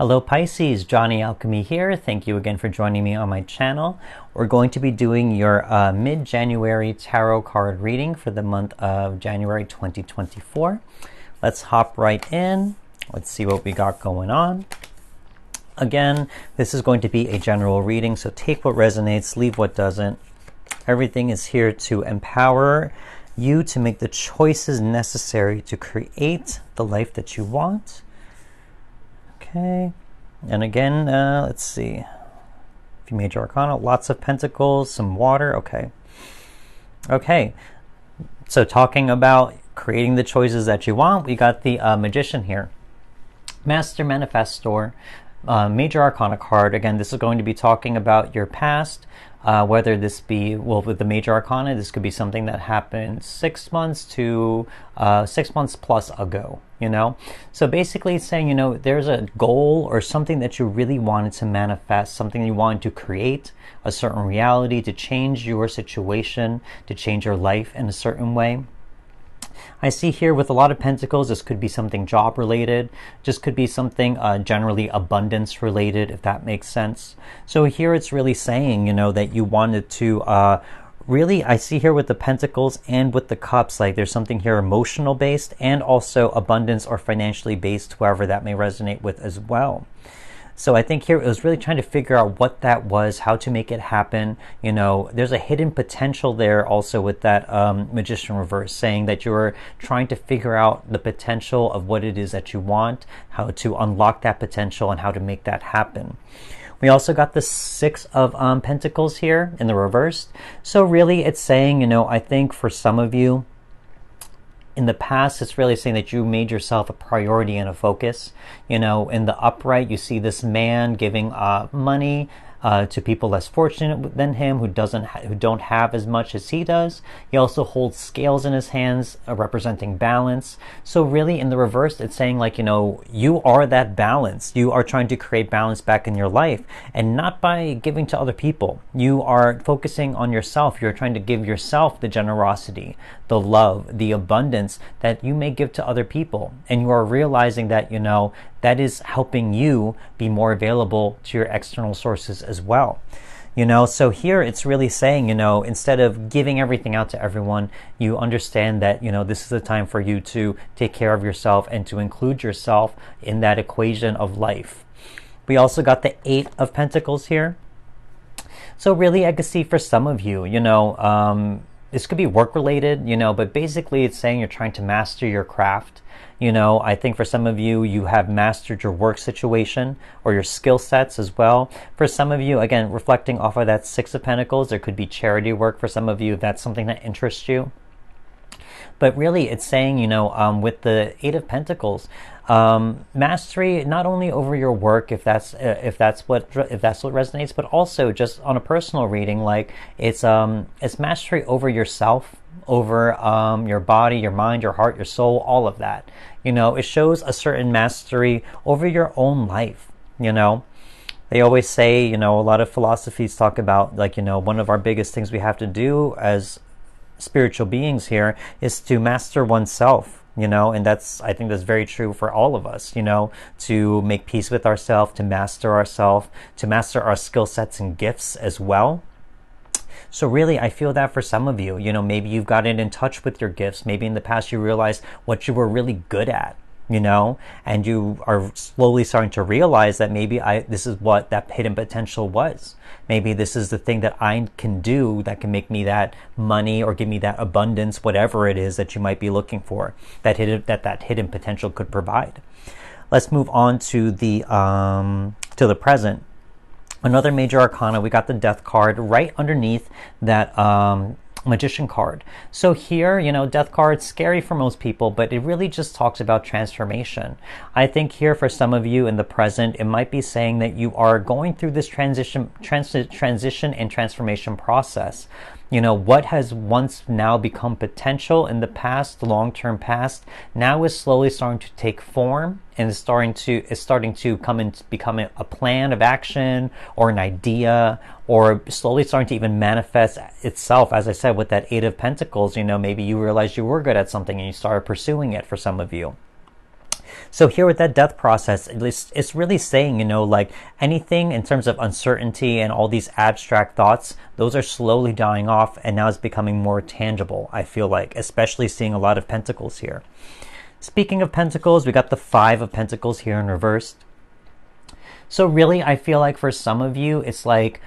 Hello Pisces, Johnny Alchemy here. Thank you again for joining me on my channel. We're going to be doing your mid-January tarot card reading for the month of January 2024. Let's hop right in. Let's see what we got going on. Again, this is going to be a general reading, so take what resonates, leave what doesn't. Everything is here to empower you to make the choices necessary to create the life that you want. Okay, and again, let's see. A few major arcana, lots of pentacles, some water. Okay. So talking about creating the choices that you want, we got the Magician here. Master Manifestor, major arcana card. Again, this is going to be talking about your past. Whether this be, well, with the major arcana, this could be something that happened 6 months to 6 months plus ago, So basically it's saying, there's a goal or something that you really wanted to manifest, something you wanted to create, a certain reality, to change your situation, to change your life in a certain way. I see here with a lot of pentacles, this could be something job related, just could be something generally abundance related, if that makes sense. So here it's really saying, that you wanted to really, I see here with the pentacles and with the cups, like there's something here emotional based and also abundance or financially based, whoever that may resonate with as well. So I think here it was really trying to figure out what that was, how to make it happen. There's a hidden potential there also with that Magician reverse, saying that you're trying to figure out the potential of what it is that you want, how to unlock that potential, and how to make that happen. We also got the Six of Pentacles here in the reverse. So really it's saying, I think for some of you, in the past, it's really saying that you made yourself a priority and a focus. In the upright, you see this man giving money to people less fortunate than him, who don't have as much as he does. He also holds scales in his hands, representing balance. So really, in the reverse, it's saying like, you are that balance. You are trying to create balance back in your life, and not by giving to other people. You are focusing on yourself. You're trying to give yourself the generosity, the love, the abundance that you may give to other people. And you are realizing that, that is helping you be more available to your external sources as well. So here it's really saying, instead of giving everything out to everyone, you understand that, this is the time for you to take care of yourself and to include yourself in that equation of life. We also got the Eight of Pentacles here. So really, I could see for some of you, this could be work related, but basically it's saying you're trying to master your craft. I think for some of you, you have mastered your work situation or your skill sets as well. For some of you, again, reflecting off of that Six of Pentacles, there could be charity work for some of you if that's something that interests you. But really, it's saying, with the Eight of Pentacles, mastery not only over your work, if that's what resonates, but also just on a personal reading, like it's mastery over yourself, over your body, your mind, your heart, your soul, all of that. It shows a certain mastery over your own life. They always say, a lot of philosophies talk about, like, one of our biggest things we have to do as spiritual beings here is to master oneself, and I think that's very true for all of us, to make peace with ourselves, to master ourselves, to master our skill sets and gifts as well. So really, I feel that for some of you, maybe you've gotten in touch with your gifts. Maybe in the past you realized what you were really good at, and you are slowly starting to realize that maybe this is what that hidden potential was. Maybe this is the thing that I can do that can make me that money or give me that abundance, whatever it is that you might be looking for, that hidden potential could provide. Let's move on to the present. Another major arcana, we got the Death card right underneath that Magician card. So here, Death card, scary for most people, but it really just talks about transformation. I think here for some of you in the present, it might be saying that you are going through this transition and transformation process. What has once now become potential in the past, long-term past, now is slowly starting to take form and is starting to come and become a plan of action or an idea, or slowly starting to even manifest itself. As I said, with that Eight of Pentacles, maybe you realized you were good at something and you started pursuing it for some of you. So here with that death process, it's really saying, you know, like anything in terms of uncertainty and all these abstract thoughts, those are slowly dying off, and now it's becoming more tangible, I feel like, especially seeing a lot of pentacles here. Speaking of pentacles, we got the Five of Pentacles here in reverse. So really, I feel like for some of you, it's like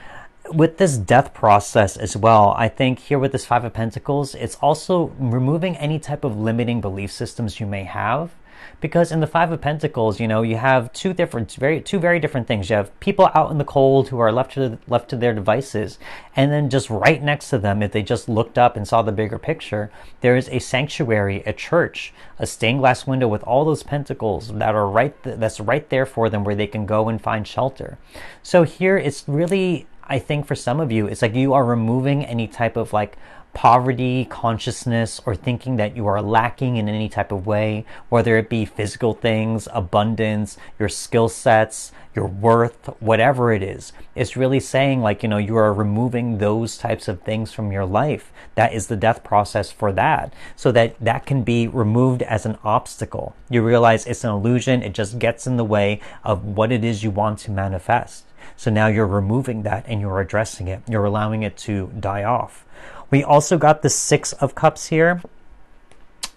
with this death process as well, I think here with this Five of Pentacles, it's also removing any type of limiting belief systems you may have. Because in the Five of Pentacles, you know, you have two very different things. You have people out in the cold who are left to their devices, and then just right next to them, if they just looked up and saw the bigger picture, there is a sanctuary, a church, a stained glass window with all those pentacles that are that's right there for them, where they can go and find shelter. So here, it's really, I think for some of you, it's like you are removing any type of like poverty consciousness or thinking that you are lacking in any type of way, whether it be physical things, abundance, your skill sets, your worth, whatever it is. It's really saying like, you know, you are removing those types of things from your life. That is the death process for that, so that that can be removed as an obstacle. You realize it's an illusion. It just gets in the way of what it is you want to manifest. So now you're removing that and you're addressing it. You're allowing it to die off. We also got the Six of Cups here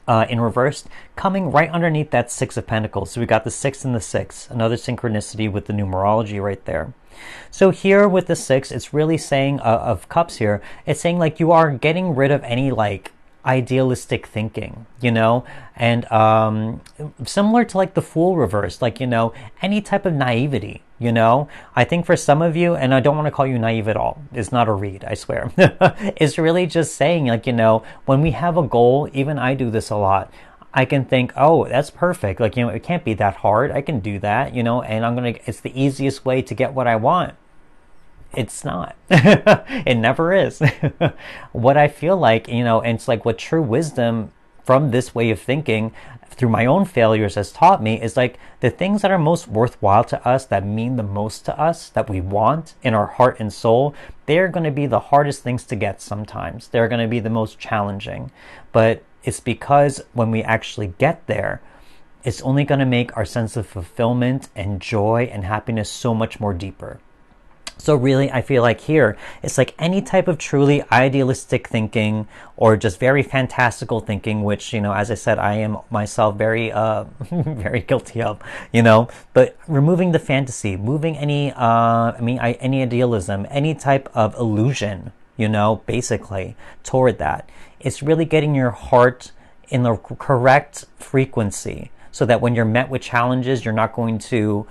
in reverse, coming right underneath that Six of Pentacles. So we got the 6 and the 6, another synchronicity with the numerology right there. So here with the 6, it's really saying of Cups here, it's saying like you are getting rid of any like idealistic thinking, you know, and similar to like the Fool reverse, like, you know, any type of naivety, you know. I think for some of you, and I don't want to call you naive at all, it's not a read, I swear. It's really just saying like, you know, when we have a goal, even I do this a lot, I can think, oh, that's perfect, like, you know, it can't be that hard, I can do that, you know, and it's the easiest way to get what I want. It's not. It never is. What I feel like, you know, and it's like what true wisdom from this way of thinking through my own failures has taught me is like the things that are most worthwhile to us, that mean the most to us, that we want in our heart and soul, they're going to be the hardest things to get sometimes. They're going to be the most challenging. But it's because when we actually get there, it's only going to make our sense of fulfillment and joy and happiness so much more deeper. So really, I feel like here, it's like any type of truly idealistic thinking or just very fantastical thinking, which, you know, as I said, I am myself very, very guilty of, you know, but removing the fantasy, moving any idealism, any type of illusion, you know, basically toward that. It's really getting your heart in the correct frequency so that when you're met with challenges, you're not going to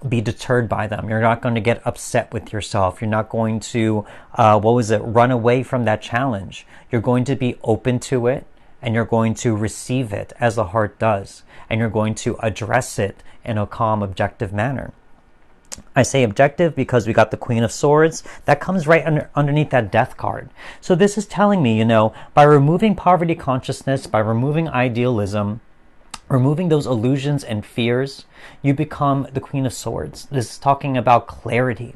be deterred by them. You're not going to get upset with yourself. You're not going to, run away from that challenge. You're going to be open to it, and you're going to receive it as the heart does. And you're going to address it in a calm, objective manner. I say objective because we got the Queen of Swords. That comes right underneath that Death card. So this is telling me, you know, by removing poverty consciousness, by removing idealism, removing those illusions and fears, you become the Queen of Swords. This is talking about clarity.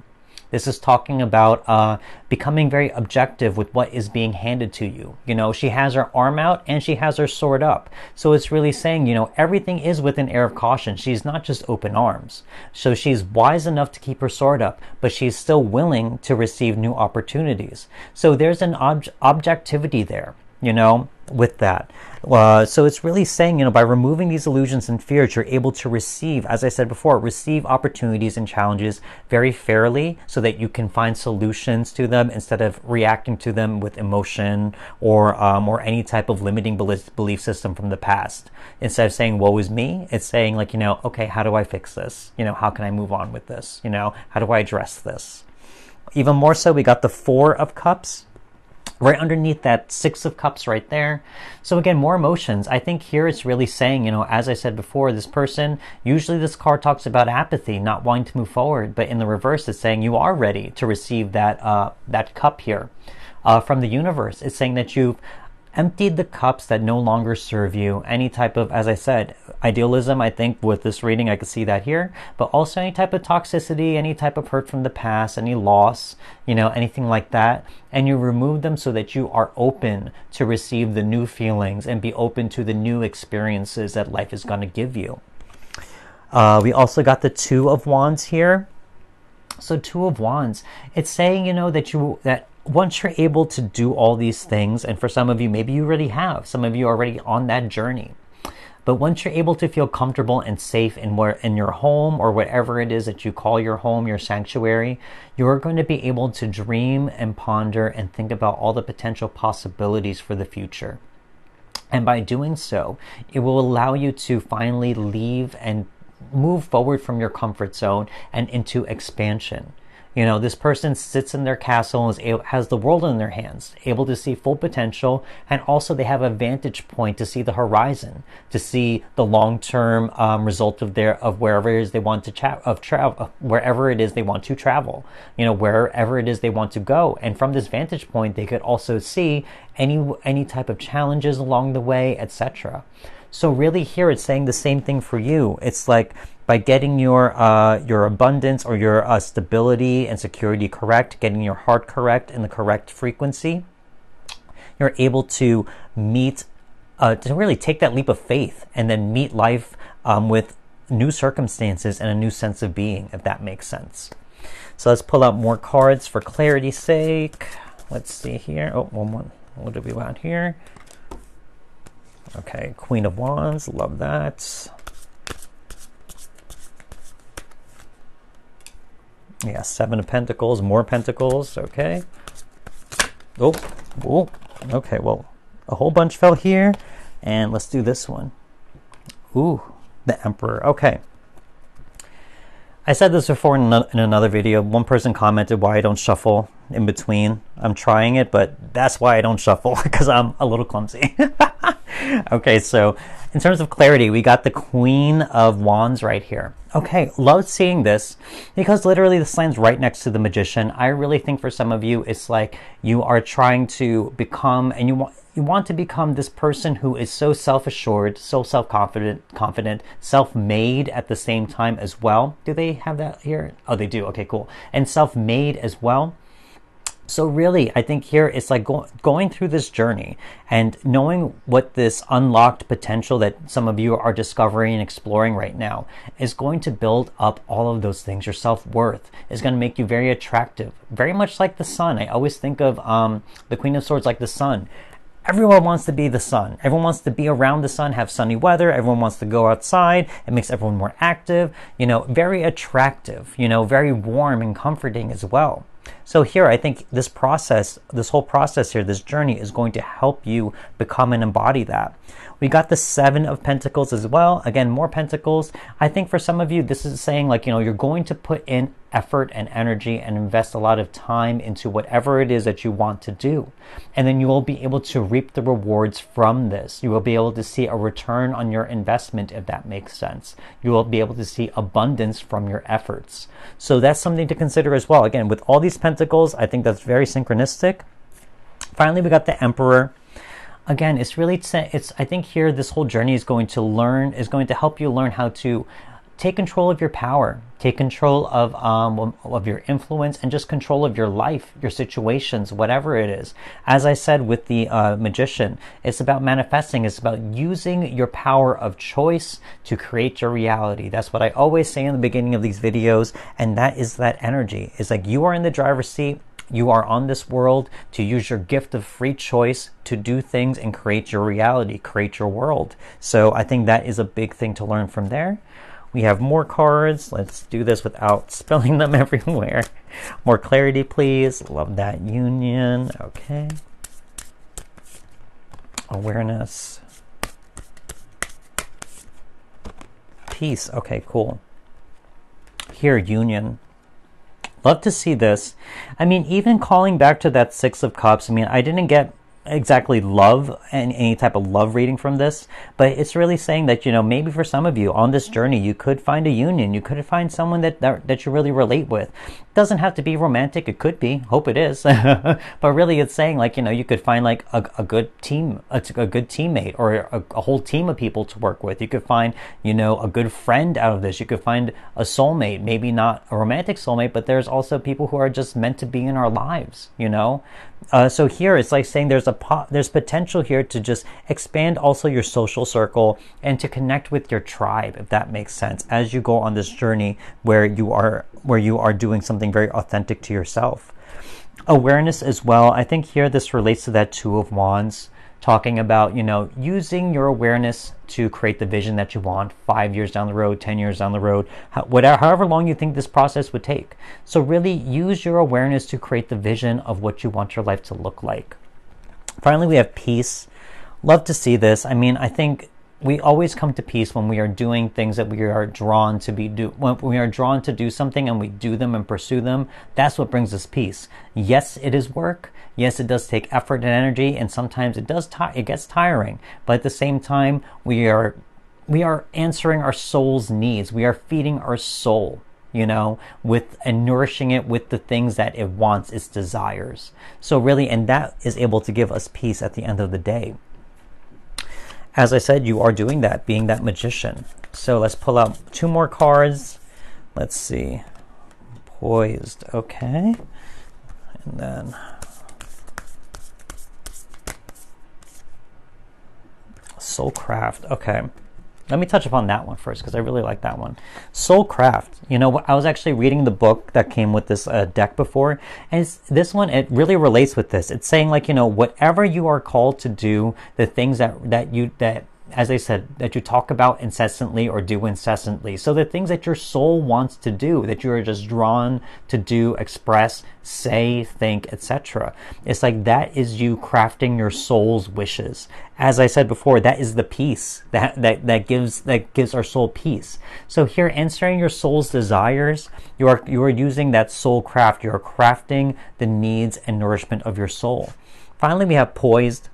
This is talking about becoming very objective with what is being handed to you. You know, she has her arm out and she has her sword up. So it's really saying, you know, everything is with an air of caution. She's not just open arms. So she's wise enough to keep her sword up, but she's still willing to receive new opportunities. So there's an objectivity there, you know, with that. So it's really saying, you know, by removing these illusions and fears, you're able to receive, as I said before, receive opportunities and challenges very fairly so that you can find solutions to them instead of reacting to them with emotion or any type of limiting belief system from the past. Instead of saying, woe is me, it's saying like, you know, okay, how do I fix this? You know, how can I move on with this? You know, how do I address this? Even more so, we got the Four of Cups right underneath that Six of Cups right there. So again, more emotions. I think here it's really saying, you know, as I said before, this person, usually this card talks about apathy, not wanting to move forward, but in the reverse, it's saying you are ready to receive that cup here from the universe. It's saying that you've emptied the cups that no longer serve you. Any type of, as I said, idealism, I think with this reading, I could see that here, but also any type of toxicity, any type of hurt from the past, any loss, you know, anything like that. And you remove them so that you are open to receive the new feelings and be open to the new experiences that life is going to give you. We also got the Two of Wands here. So Two of Wands, it's saying, you know, that once you're able to do all these things, and for some of you, maybe you already have, some of you are already on that journey. But once you're able to feel comfortable and safe in your home, or whatever it is that you call your home, your sanctuary, you're going to be able to dream and ponder and think about all the potential possibilities for the future. And by doing so, it will allow you to finally leave and move forward from your comfort zone and into expansion. You know, this person sits in their castle and has the world in their hands, able to see full potential, and also they have a vantage point to see the horizon, to see the long-term result of wherever it is they want to travel, wherever it is they want to travel, you know, wherever it is they want to go. And from this vantage point, they could also see any type of challenges along the way, etc. So really here it's saying the same thing for you. It's like by getting your abundance or your stability and security correct, getting your heart correct in the correct frequency, you're able to to really take that leap of faith and then meet life with new circumstances and a new sense of being, if that makes sense. So let's pull out more cards for clarity's sake. Let's see here. Oh, one. What do we want here? Okay, Queen of Wands, love that. Yeah, Seven of Pentacles, more Pentacles, okay. Oh, okay, well, a whole bunch fell here, and let's do this one. Ooh, the Emperor, okay. I said this before in another video. One person commented why I don't shuffle in between. I'm trying it, but that's why I don't shuffle, because I'm a little clumsy. Okay, so in terms of clarity, we got the Queen of Wands right here. Okay, love seeing this because literally this lands right next to the Magician. I really think for some of you, it's like you are trying to become, and you want to become this person who is so self-assured, so self-confident, self-made at the same time as well. Do they have that here? Oh, they do. Okay, cool. And self-made as well. So really, I think here it's like going through this journey and knowing what this unlocked potential that some of you are discovering and exploring right now is going to build up all of those things. Your self-worth is going to make you very attractive, very much like the sun. I always think of the Queen of Swords like the sun. Everyone wants to be the sun. Everyone wants to be around the sun, have sunny weather. Everyone wants to go outside. It makes everyone more active, you know, very attractive, you know, very warm and comforting as well. So here, I think this whole process here, this journey is going to help you become and embody that. We got the Seven of Pentacles as well. Again, more Pentacles. I think for some of you, this is saying like, you know, you're going to put in effort and energy and invest a lot of time into whatever it is that you want to do. And then you will be able to reap the rewards from this. You will be able to see a return on your investment, if that makes sense. You will be able to see abundance from your efforts. So that's something to consider as well. Again, with all these Pentacles, I think that's very synchronistic. Finally, we got the Emperor. Again, it's really, I think here this whole journey is going to help you learn how to take control of your power, take control of your influence, and just control of your life, your situations, whatever it is. As I said with the Magician, it's about manifesting. It's about using your power of choice to create your reality. That's what I always say in the beginning of these videos, and that is that energy. It's like you are in the driver's seat. You are on this world to use your gift of free choice to do things and create your reality, create your world. So I think that is a big thing to learn from there. We have more cards. Let's do this without spilling them everywhere. More clarity, please. Love that union. Okay. Awareness. Peace. Okay, cool. Here, union. Love to see this. I mean, even calling back to that Six of Cups, I mean, I didn't get exactly love and any type of love reading from this, but it's really saying that, you know, maybe for some of you on this journey, you could find a union. You could find someone that you really relate with. It doesn't have to be romantic. It could be. Hope it is. But really, it's saying like, you know, you could find like a good team, a good teammate, or a whole team of people to work with. You could find, you know, a good friend out of this. You could find a soulmate, maybe not a romantic soulmate, but there's also people who are just meant to be in our lives, you know? So here it's like saying there's a there's potential here to just expand also your social circle and to connect with your tribe, if that makes sense, as you go on this journey where you are doing something very authentic to yourself. Awareness as well. I think here this relates to that Two of Wands, talking about, using your awareness to create the vision that you want 5 years down the road, 10 years down the road, however long you think this process would take. So really use your awareness to create the vision of what you want your life to look like. Finally, we have peace. Love to see this. I think we always come to peace when we are doing things that we are drawn to when we are drawn to do something and we do them and pursue them. That's what brings us peace. Yes, it is work. Yes, it does take effort and energy, and sometimes it gets tiring. But at the same time, we are answering our soul's needs. We are feeding our soul, and nourishing it with the things that it wants, its desires. So really, and that is able to give us peace at the end of the day. As I said, you are doing that, being that magician. So let's pull out 2 more cards. Let's see. Poised. Okay. And then Soulcraft. Okay. Let me touch upon that one first because I really like that one. Soulcraft. I was actually reading the book that came with this deck before, and this one, it really relates with this. It's saying whatever you are called to do, the things that as I said, that you talk about incessantly or do incessantly. So the things that your soul wants to do, that you are just drawn to do, express, say, think, etc. It's like that is you crafting your soul's wishes. As I said before, that is the peace that gives our soul peace. So here, answering your soul's desires, you are using that soul craft. You are crafting the needs and nourishment of your soul. Finally, we have poised.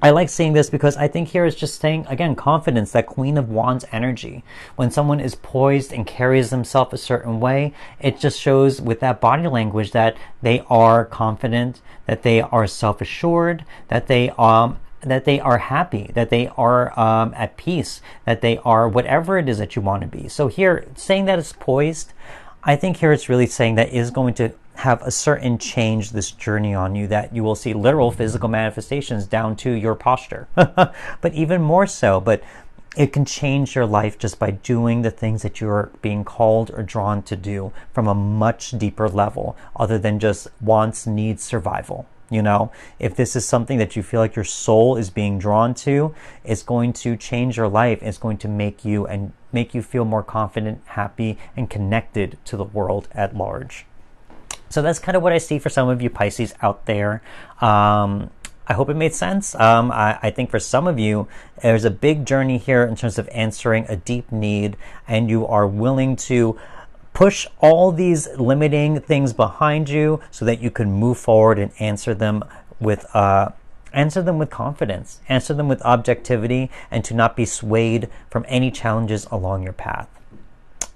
I like seeing this because I think here is just saying, again, confidence, that Queen of Wands energy. When someone is poised and carries themselves a certain way, it just shows with that body language that they are confident, that they are self-assured, that they are happy, that they are at peace, that they are whatever it is that you want to be. So here, saying that it's poised, I think here it's really saying that it is going to have a certain change, this journey on you, that you will see literal physical manifestations down to your posture. But even more so, but it can change your life just by doing the things that you're being called or drawn to do from a much deeper level other than just wants, needs, survival. If this is something that you feel like your soul is being drawn to, it's going to change your life. It's going to make you feel more confident, happy, and connected to the world at large. So that's kind of what I see for some of you Pisces out there. I hope it made sense. I think for some of you, there's a big journey here in terms of answering a deep need, and you are willing to push all these limiting things behind you so that you can move forward and answer them with confidence, answer them with objectivity, and to not be swayed from any challenges along your path.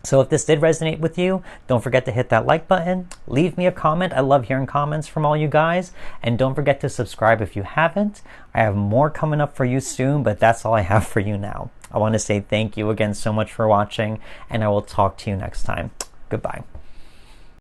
So if this did resonate with you, don't forget to hit that like button. Leave me a comment. I love hearing comments from all you guys. And don't forget to subscribe if you haven't. I have more coming up for you soon, but that's all I have for you now. I want to say thank you again so much for watching, and I will talk to you next time. Goodbye.